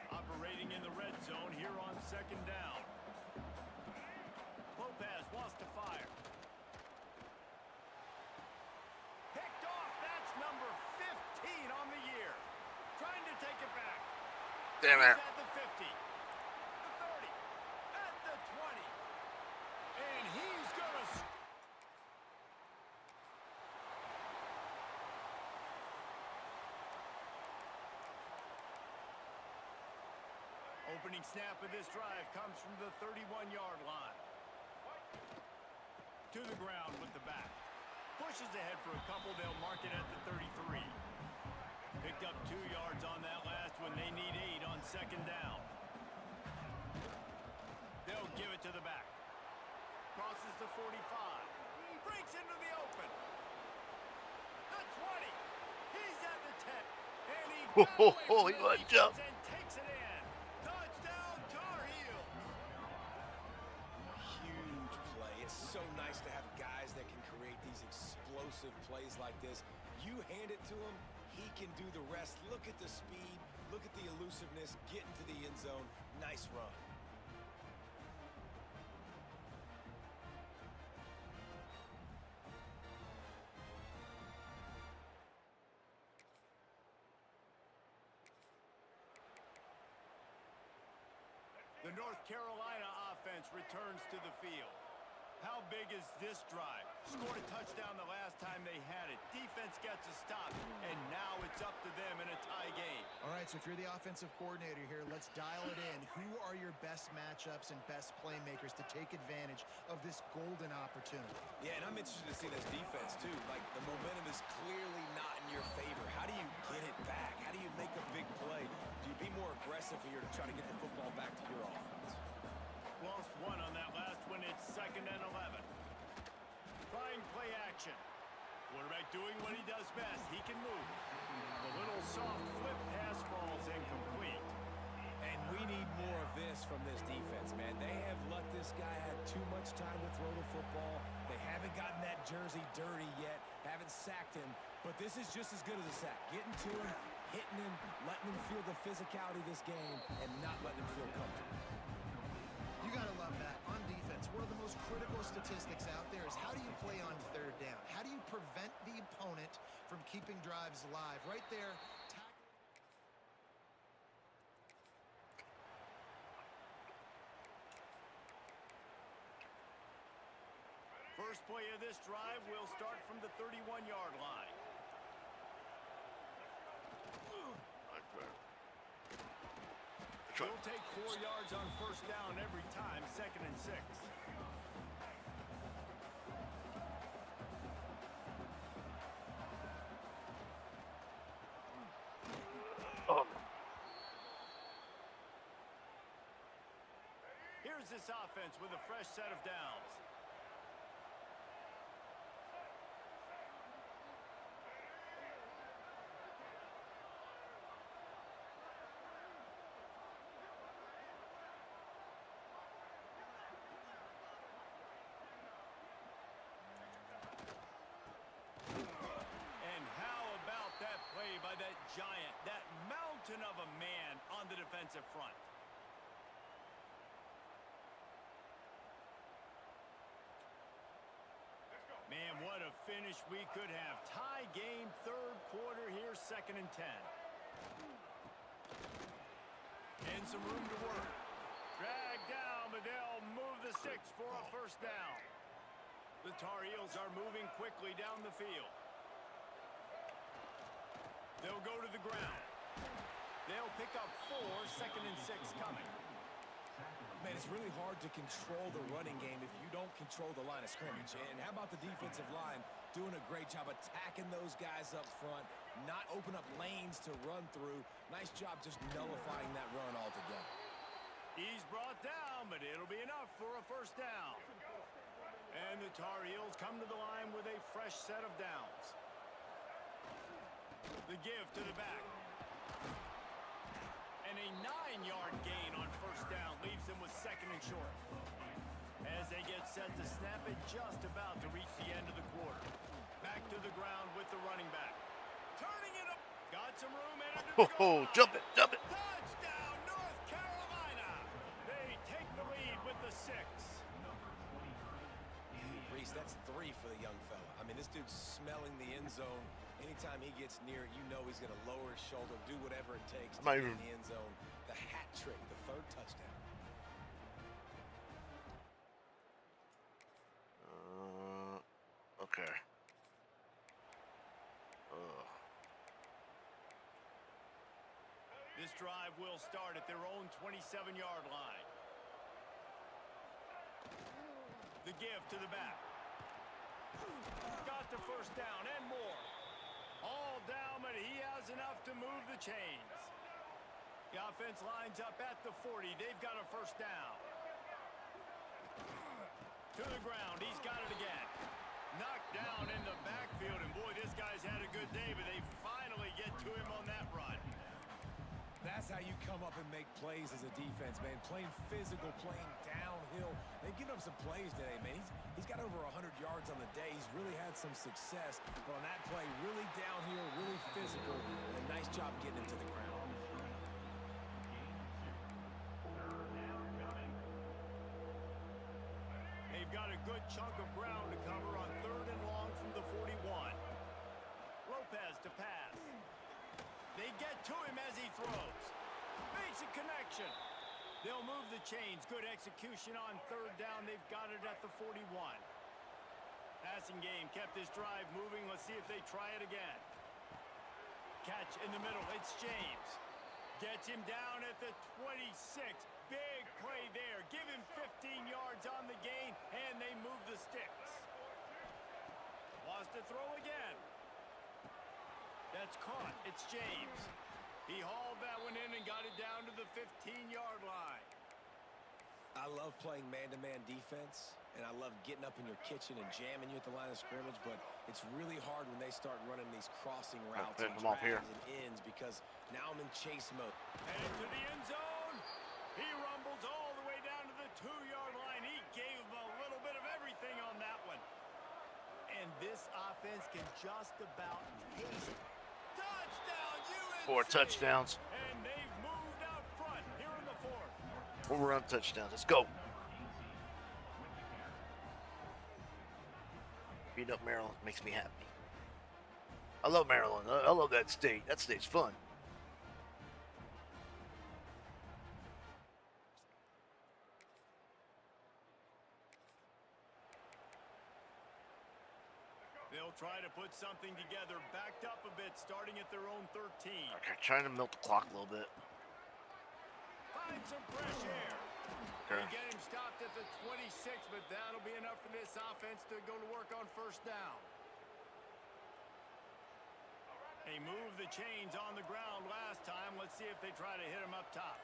Operating in the red zone here on 2nd down. Lopez wants to fire. Picked off. That's number 15 on the year. Trying to take it back. Damn it. He's at the 50. The 30. At the 20. And Opening snap of this drive comes from the 31-yard line. To the ground with the back. Pushes ahead for a couple. They'll mark it at the 33. Picked up 2 yards on that last one. They need 8 on second down. They'll give it to the back. Crosses the 45. Breaks into the open. The 20. He's at the 10. And he got away from the What defense jump? and takes it in. Touchdown, Tar Heels. Huge play. It's so nice to have guys that can create these explosive plays like this. You hand it to him, he can do the rest. Look at the speed. Look at the elusiveness. Get into the end zone. Nice run. The North Carolina offense returns to the field. How big is this drive? Scored a touchdown the last time they had it. Defense gets a stop, and now it's up to them in a tie game. All right, so if you're the offensive coordinator here, let's dial it in. Who are your best matchups and best playmakers to take advantage of this golden opportunity? Yeah, and I'm interested to see this defense, too. Like, the momentum is clearly not in your favor. How do you get it back? How do you make a big play? Do you be more aggressive here to try to get the football back to your offense? Lost 1 on that last one. It's 2nd and 11. Trying play action. Quarterback doing what he does best. He can move. The little soft flip pass falls incomplete. And we need more of this from this defense, man. They have let this guy have too much time to throw the football. They haven't gotten that jersey dirty yet, haven't sacked him, but this is just as good as a sack. Getting to him, hitting him, letting him feel the physicality of this game, and not letting him feel comfortable. You got to love that. On defense, one of the most critical statistics out there is how do you play on third down? How do you prevent the opponent from keeping drives alive? Right there, First play of this drive will start from the 31-yard line. He'll take 4 yards on first down every time, 2nd and 6. Oh. Here's this offense with a fresh set of downs. By that giant, that mountain of a man on the defensive front. Man, what a finish we could have. Tie game, 3rd quarter here, 2nd and 10. And some room to work. Drag down, but they'll move the 6 for a first down. The Tar Heels are moving quickly down the field. They'll go to the ground. They'll pick up 4, 2nd and 6 coming. Man, it's really hard to control the running game if you don't control the line of scrimmage. And how about the defensive line doing a great job attacking those guys up front, not open up lanes to run through. Nice job just nullifying that run altogether. He's brought down, but it'll be enough for a first down. And the Tar Heels come to the line with a fresh set of downs. The give to the back. And a 9-yard gain on first down leaves them with 2nd and short. As they get set to snap it, just about to reach the end of the quarter. Back to the ground with the running back. Turning it up. Got some room and into the goal line. Jump it, jump it. Touchdown, North Carolina. They take the lead with the 6. Reese, that's 3 for the young fella. I mean, this dude's smelling the end zone. Anytime he gets near it, you know he's going to lower his shoulder, do whatever it takes to get in the end zone. The hat trick, the 3rd touchdown. Okay. This drive will start at their own 27-yard line. The give to the back. Got the first down and more. All down, but he has enough to move the chains. The offense lines up at the 40. They've got a first down. To the ground. He's got it again. Knocked down in the backfield, and boy, this guy's had a good day, but they finally get to him on that run. That's how you come up and make plays as a defense, man. Playing physical, playing downhill. They've given up some plays today, man. He's got over 100 yards on the day. He's really had some success. But on that play, really downhill, really physical, and a nice job getting him to the ground. They've got a good chunk of ground to cover on 3rd and long from the 41. Lopez to pass. They get to him as he throws. Makes a connection. They'll move the chains. Good execution on 3rd down. They've got it at the 41. Passing game kept this drive moving. Let's see if they try it again. Catch in the middle. It's James. Gets him down at the 26. Big play there. Give him 15 yards on the gain, and they move the sticks. Wants to throw again. That's caught. It's James. He hauled that one in and got it down to the 15-yard line. I love playing man-to-man defense, and I love getting up in your kitchen and jamming you at the line of scrimmage, but it's really hard when they start running these crossing routes and drags and ends because now I'm in chase mode. Headed to the end zone. He rumbles all the way down to the 2-yard line. He gave him a little bit of everything on that one. And this offense can just about taste it. Touchdown, UNC! 4 touchdowns. And they've moved out front here in the 4th. 4 run touchdowns. Let's go. Beating up Maryland makes me happy. I love Maryland. I love that state. That state's fun. They'll try to put something together, backed up a bit, starting at their own 13. Okay, trying to milk the clock a little bit. Find some fresh air. Okay. They get him stopped at the 26, but that'll be enough for this offense to go to work on first down. They moved the chains on the ground last time. Let's see if they try to hit him up top.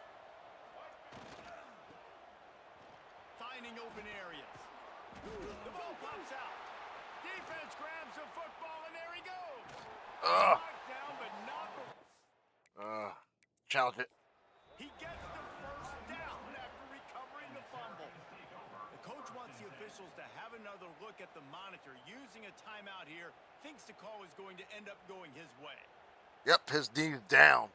Finding open areas. The ball pops out. Defense grabs the football, and there he goes. Knocked down, but not. Challenge it. He gets the first down after recovering the fumble. The coach wants the officials to have another look at the monitor. Using a timeout here, thinks the call is going to end up going his way. Yep, his knee's down.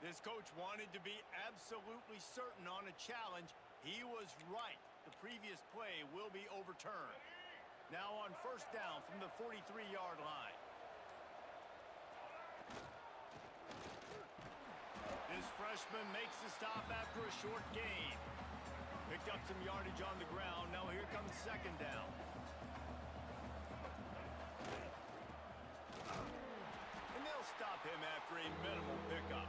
This coach wanted to be absolutely certain on a challenge. He was right. The previous play will be overturned. Now on first down from the 43-yard line. This freshman makes the stop after a short gain. Picked up some yardage on the ground. Now here comes second down. And they'll stop him after a minimal pickup.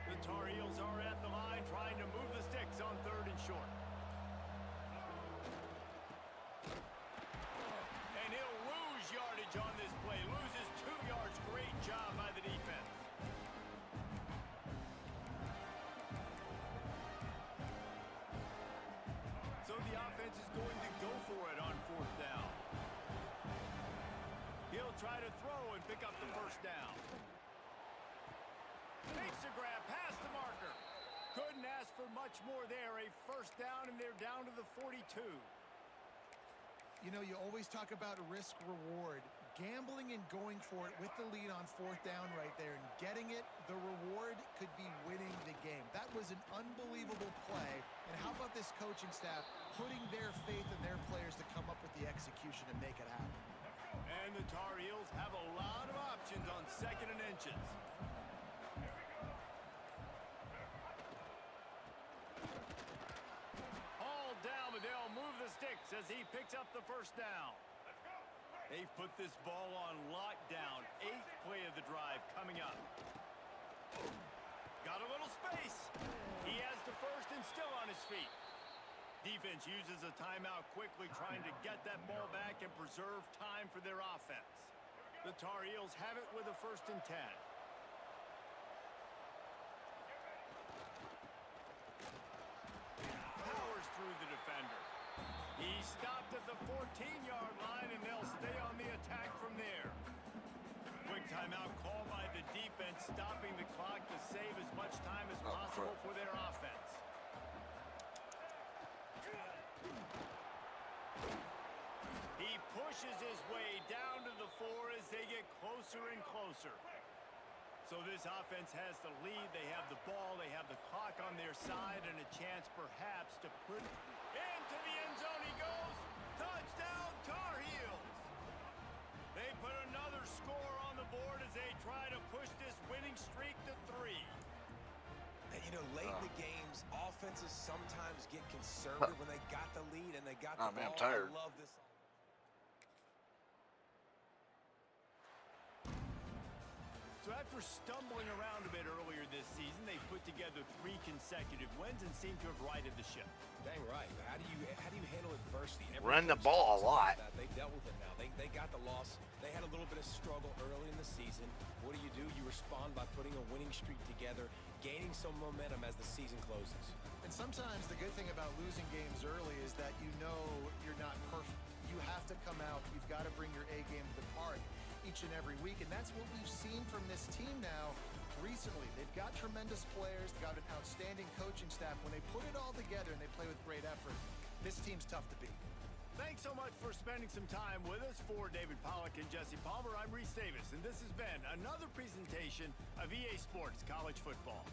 The Tar Heels are at the line trying to move the sticks on 3rd and short. And he'll lose yardage on this play. Loses 2 yards. Great job by the defense. So the offense is going to go for it on 4th down. He'll try to throw and pick up the first down. Takes a grab past the marker. Couldn't ask for much more there. A first down, and they're down to the 42. You know, you always talk about risk-reward. Gambling and going for it with the lead on 4th down right there and getting it, the reward could be winning the game. That was an unbelievable play. And how about this coaching staff putting their faith in their players to come up with the execution and make it happen? And the Tar Heels have a lot of options on 2nd and inches. All down, but they'll move the says he picks up the first down. They've put this ball on lockdown. 8th play of the drive coming up. Got a little space. He has the first and still on his feet. Defense uses a timeout quickly, trying to get that ball back and preserve time for their offense. The Tar Heels have it with a 1st and 10. Powers through the defender. He stopped at the 14-yard line, and they'll stay on the attack from there. Quick timeout call by the defense, stopping the clock to save as much time as possible for their offense. He pushes his way down to the 4 as they get closer and closer. So this offense has the lead. They have the ball. They have the clock on their side and a chance perhaps to put it into the end zone. He goes. Touchdown, Tar Heels. They put another score on the board as they try to push this winning streak to 3. And, you know, late in the games, offenses sometimes get conservative when they got the lead and they got the ball. Man, I'm tired. I love this. So after stumbling around a bit earlier this season, they put together 3 consecutive wins and seem to have righted the ship. Dang right. How do you handle adversity? Run the ball a lot. They dealt with it now. They got the loss. They had a little bit of struggle early in the season. What do? You respond by putting a winning streak together, gaining some momentum as the season closes. And sometimes the good thing about losing games early is that you know you're not perfect. You have to come out. You've got to bring your A game to the park each and every week, and that's what we've seen from this team now recently. They've got tremendous players, they've got an outstanding coaching staff. When they put it all together and they play with great effort, this team's tough to beat. Thanks so much for spending some time with us. For David Pollack and Jesse Palmer, I'm Reese Davis, and this has been another presentation of EA Sports College Football.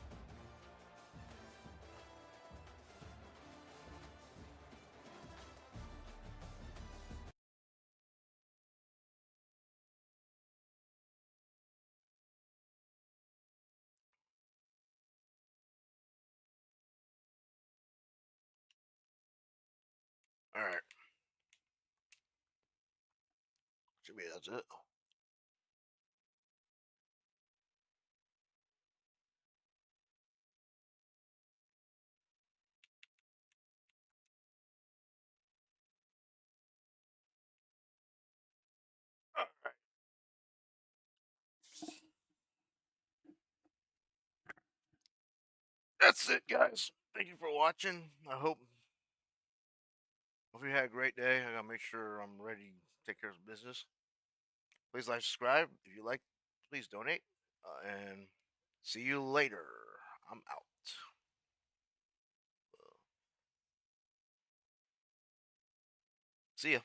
All right. Should be that's it. All right. That's it, guys. Thank you for watching. I hope you had a great day. I gotta make sure I'm ready to take care of business. Please like, subscribe. If you like, please donate. And see you later. I'm out. See ya.